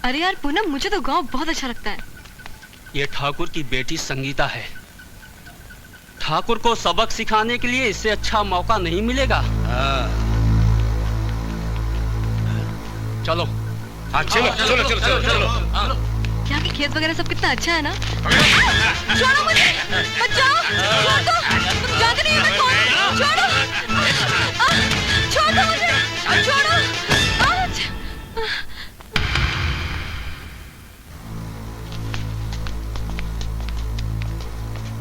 अरे यार पूनम, मुझे तो गांव बहुत अच्छा लगता है। ये ठाकुर की बेटी संगीता है। ठाकुर को सबक सिखाने के लिए इससे अच्छा मौका नहीं मिलेगा। चलो। हाँ चलो चलो चलो चलो चलो। यहाँ के खेत वगैरह सब कितना अच्छा है ना। छोड़ो मुझे, बचाओ, छोड़ दो, तुम जानते नहीं मैं कौन हूँ, छोड़ो, छोड़ दो मुझे, छोड़ो।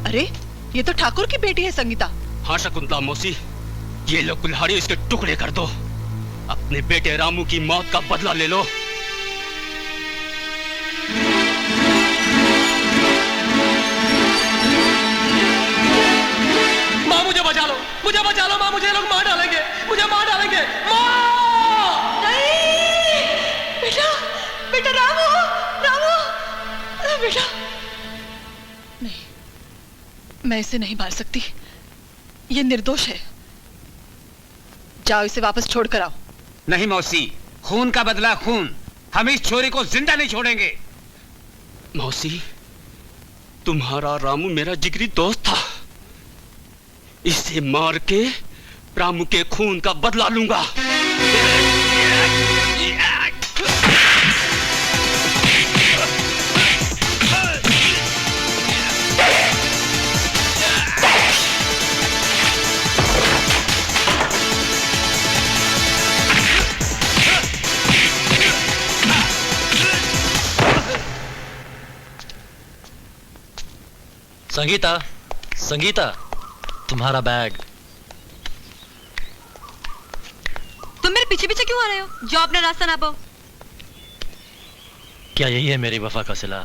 अरे ये तो ठाकुर की बेटी है संगीता। हाँ शकुंतला मौसी, ये लो कुल्हाड़ी, इसके टुकड़े कर दो। अपने बेटे रामू की मौत का बदला ले लो। माँ मुझे बचा लो, मुझे बचा लो माँ, मुझे लोग मार डालेंगे, मुझे मार डालेंगे। माँ! नहीं बेटा, बेटा रामू, रामू, बेटा नहीं, मैं इसे नहीं मार सकती, ये निर्दोष है। जाओ इसे वापस छोड़ कर आओ। नहीं मौसी, खून का बदला खून, हम इस छोरी को जिंदा नहीं छोड़ेंगे। मौसी, तुम्हारा रामू मेरा जिगरी दोस्त था। इसे मार के रामू के खून का बदला लूंगा। संगीता, संगीता, तुम्हारा बैग। तुम मेरे पीछे पीछे क्यों आ रहे हो? जो अपना रास्ता ना पाओ। क्या यही है मेरी वफा का सिला?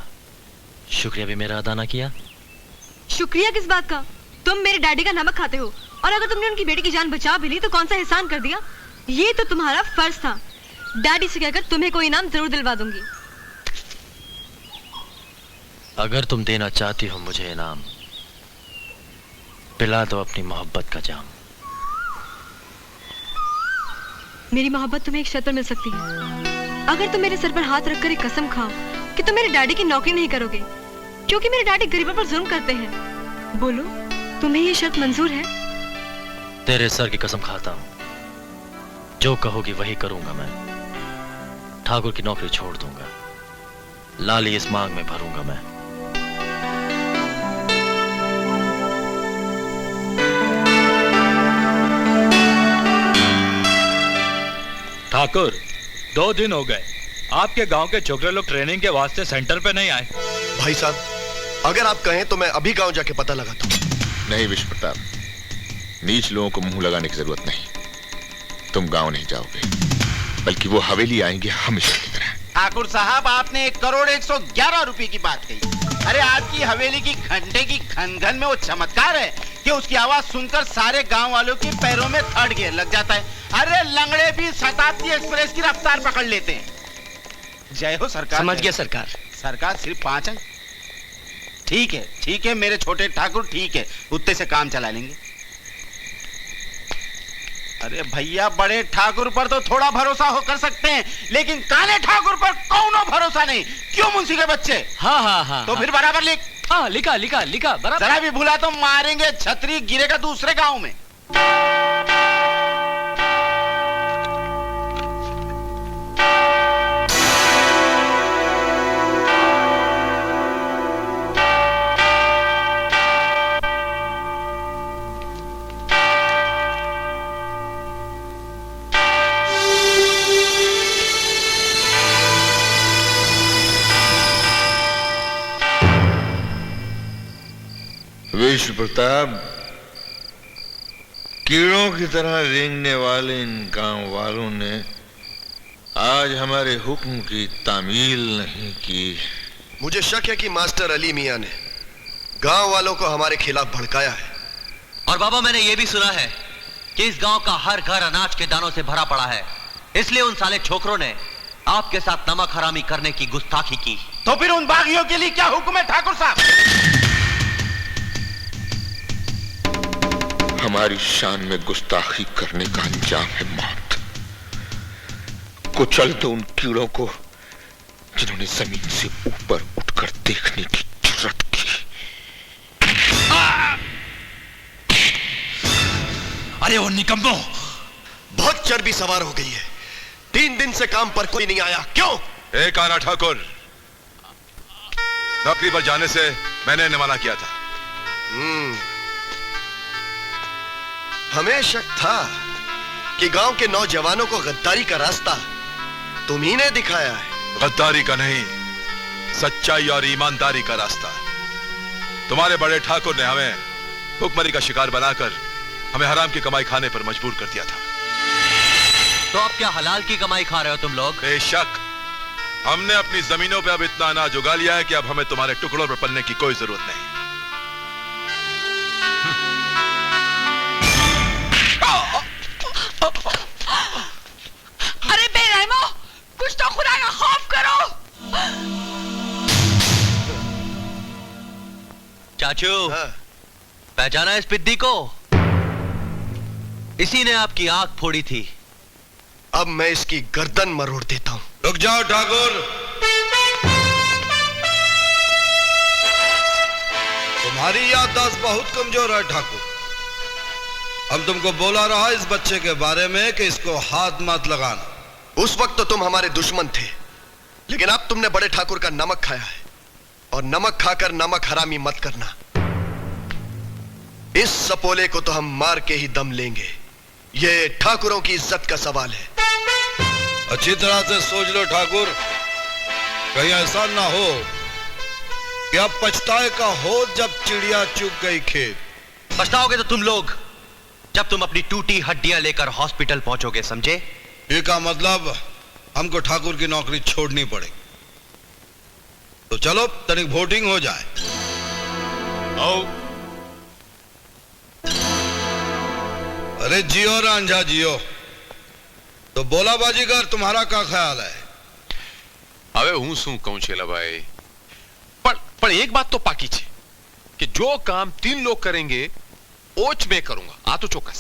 शुक्रिया भी मेरा अदा ना किया? शुक्रिया किस बात का? तुम मेरे डैडी का नमक खाते हो, और अगर तुमने उनकी बेटी की जान बचा भी ली तो कौन सा एहसान कर दिया? ये तो तुम्हारा फर्ज था। डैडी से कहकर तुम्हें कोई इनाम जरूर दिलवा दूंगी। अगर तुम देना चाहती हो मुझे इनाम, पिला दो अपनी मोहब्बत का जाम। मेरी मोहब्बत तुम्हें एक शर्त पर मिल सकती है। अगर तुम मेरे सर पर हाथ रखकर एक कसम खाओ कि तुम मेरे डैडी की नौकरी नहीं करोगे, क्योंकि मेरे डैडी गरीबों पर जुल्म करते हैं। बोलो, तुम्हें ये शर्त मंजूर है? तेरे सर की कसम खाता हूं, जो कहोगी वही करूंगा मैं। ठाकुर की नौकरी छोड़ दूंगा, लाली इस मांग में भरूंगा मैं। ठाकुर, 2 दिन हो गए, आपके गांव के छोकरे लोग ट्रेनिंग के वास्ते सेंटर पे नहीं आए। भाई साहब, अगर आप कहें तो मैं अभी गांव जाके पता लगाता हूं। नहीं विश्व प्रताप, नीच लोगों को मुंह लगाने की जरूरत नहीं। तुम गांव नहीं जाओगे, बल्कि वो हवेली आएंगे हमेशा की तरह। ठाकुर साहब, आपने 1,01,11 रुपए की बात कही। अरे आपकी हवेली की घंटे की घन-घन में वो चमत्कार है कि उसकी आवाज सुनकर सारे गांव वालों के पैरों में थर्ड गियर लग जाता है। अरे लंगड़े भी शताब्दी एक्सप्रेस की रफ्तार पकड़ लेते हैं। जय हो सरकार। समझ गया सरकार। सरकार सिर्फ 5 है। ठीक है मेरे छोटे ठाकुर, ठीक है, उतने से काम चला लेंगे। अरे भैया, बड़े ठाकुर पर तो थोड़ा भरोसा हो कर सकते हैं, लेकिन काले ठाकुर पर कौनो भरोसा नहीं। क्यों मुंशी के बच्चे? हाँ तो फिर बराबर लिख। हाँ, लिखा बराबर। जरा भी भूला तो मारेंगे, छतरी गिरेगा दूसरे गांव में। विश्व प्रताप, कीड़ों की तरह रेंगने वाले इन गांव वालों ने आज हमारे हुक्म की तामील नहीं की। मुझे शक है कि मास्टर अली मियां ने गांव वालों को हमारे खिलाफ भड़काया है। और बाबा, मैंने ये भी सुना है कि इस गांव का हर घर अनाज के दानों से भरा पड़ा है, इसलिए उन साले छोकरों ने आपके साथ नमक हरामी करने की गुस्ताखी की। तो फिर उन बागियों के लिए क्या हुक्म है ठाकुर साहब? हमारी शान में गुस्ताखी करने का अंजाम है मौत। कुचल दो उन कीड़ों को, जिन्होंने जमीन से ऊपर उठकर देखने की जुर्रत की। अरे वो निकम्मो, बहुत चर्बी सवार हो गई है। 3 दिन से काम पर कोई नहीं आया, क्यों? एक आना ठाकुर, नौकरी पर जाने से मैंने निवाला किया था। हमें शक था कि गांव के नौजवानों को गद्दारी का रास्ता तुम ही ने दिखाया है। गद्दारी का नहीं, सच्चाई और ईमानदारी का रास्ता। तुम्हारे बड़े ठाकुर ने हमें भुखमरी का शिकार बनाकर हमें हराम की कमाई खाने पर मजबूर कर दिया था। तो अब क्या हलाल की कमाई खा रहे हो तुम लोग? बेशक, हमने अपनी जमीनों पे अब इतना अनाज उगा लिया है कि अब हमें तुम्हारे टुकड़ों पर पलने की कोई जरूरत नहीं। अरे बेरहमो, कुछ तो खुदा का खौफ करो। चाचू, पहचाना इस पिद्दी को? इसी ने आपकी आंख फोड़ी थी। अब मैं इसकी गर्दन मरोड़ देता हूं। रुक जाओ ठाकुर, तुम्हारी याददाश्त बहुत कमजोर है ठाकुर। हम तुमको बोला रहा इस बच्चे के बारे में कि इसको हाथ मत लगाना। उस वक्त तो तुम हमारे दुश्मन थे, लेकिन अब तुमने बड़े ठाकुर का नमक खाया है, और नमक खाकर नमक हरामी मत करना। इस सपोले को तो हम मार के ही दम लेंगे। ये ठाकुरों की इज्जत का सवाल है। अच्छी तरह से सोच लो ठाकुर, कहीं ऐसा ना हो कि अब पछताए का हो जब चिड़िया चुग गई खेत। पछताओगे तो तुम लोग जब तुम अपनी टूटी हड्डियां लेकर हॉस्पिटल पहुंचोगे, समझे? ये का मतलब हमको ठाकुर की नौकरी छोड़नी पड़ेगी। तो चलो तनिक वोटिंग हो जाए। आओ। अरे जियो रांझा जियो। तो बोला बाजीगर, तुम्हारा क्या ख्याल है? હવે હું શું કહું છેલાભાઈ, પણ એક બાત તો પાકી છે કે જો કામ 3 लोग करेंगे, ઓચ मैं करूंगा, આ તો ચોક્કસ।